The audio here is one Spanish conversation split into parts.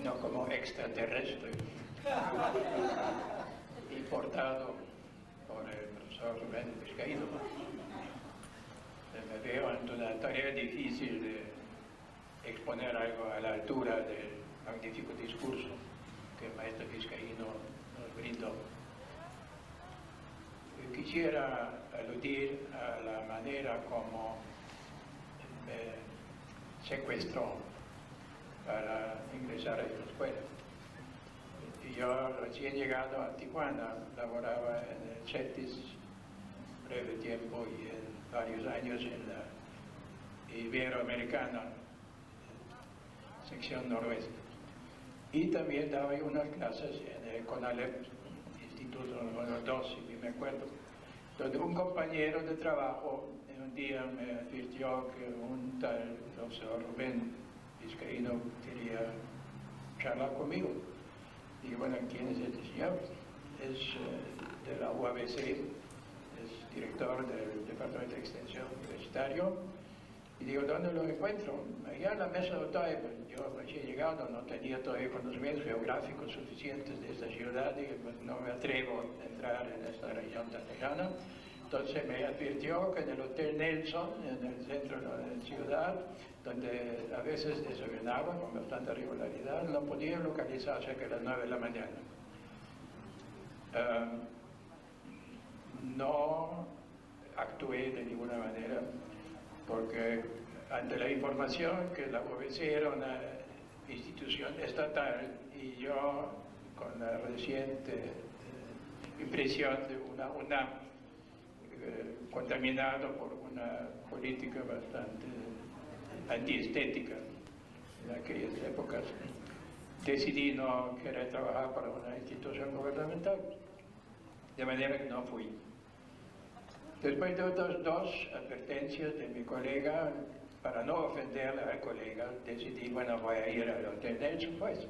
no como extraterrestre, importado por el profesor Rubén Vizcaíno. Me veo ante una tarea difícil de exponer algo a la altura del magnífico discurso que el maestro Vizcaíno nos brindó. Quisiera aludir a la manera como me secuestró para ingresar a la escuela. Yo recién llegado a Tijuana, laboraba en el CETIS breve tiempo y en varios años en la Iberoamericana, sección noroeste. Y también daba unas clases en el CONALEP, Instituto número 2, si me acuerdo, donde un compañero de trabajo un día me advirtió que un tal profesor Rubén Vizcaíno quería charlar conmigo. Y bueno, ¿quién es este señor? Es de la UABC, es director del Departamento de Extensión Universitario. Y digo, ¿dónde lo encuentro? Allá en la mesa de Otay. Yo recién llegado, no tenía todavía conocimientos geográficos suficientes de esta ciudad y pues, no me atrevo a entrar en esta región tan lejana. Entonces me advirtió que en el Hotel Nelson, en el centro de la ciudad, donde a veces desayunaba con bastante regularidad, no podía localizarse que a las 9 de la mañana. No actué de ninguna manera, porque ante la información que la UABC era una institución estatal y yo con la reciente impresión de una UNAM contaminado por una política bastante antiestética en aquellas épocas, decidí no querer trabajar para una institución gubernamental, de manera que no fui. Después de otras dos advertencias de mi colega, para no ofenderle al colega, decidí, bueno, voy a ir al Hotel Nelson, pues.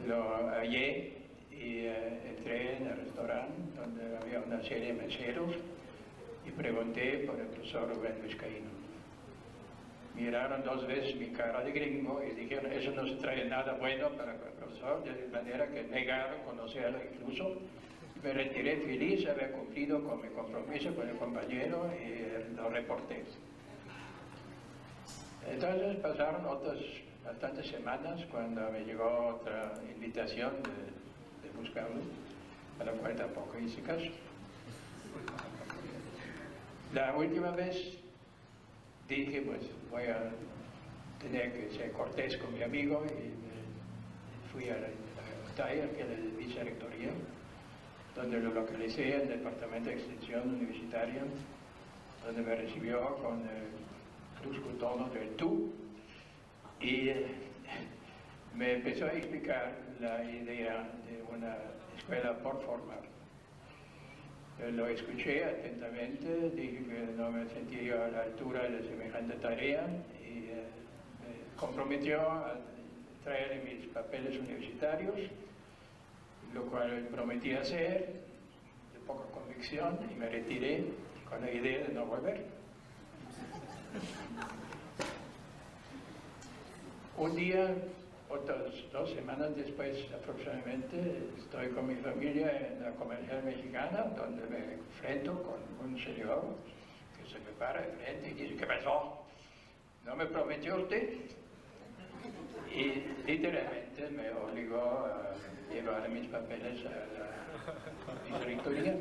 Lo hallé y entré en el restaurante donde había una serie de meseros y pregunté por el profesor Rubén Vizcaíno. Miraron dos veces mi cara de gringo y dijeron, eso no se trae nada bueno para el profesor, de manera que negaron conocerlo incluso. Me retiré feliz de haber cumplido con mi compromiso con el compañero y lo reporté. Entonces pasaron otras bastantes semanas cuando me llegó otra invitación de buscarlo, a la cual tampoco hice caso. La última vez dije, pues voy a tener que ser cortés con mi amigo y fui a la talla, que era la vicerrectoría, donde lo localicé en el Departamento de Extensión Universitaria, donde me recibió con el cruzcotono del tú y me empezó a explicar la idea de una escuela por formar. Lo escuché atentamente, dije que no me sentía a la altura de semejante tarea y me comprometió a traer mis papeles universitarios, lo cual prometí hacer de poca convicción y me retiré con la idea de no volver. Un día, otras 2 semanas después aproximadamente, estoy con mi familia en la Comercial Mexicana, donde me enfrento con un señor que se me para de frente y dice, ¿qué pasó? ¿No me prometió usted? Y literalmente me obligó a llevar mis papeles a la vicerrectoría.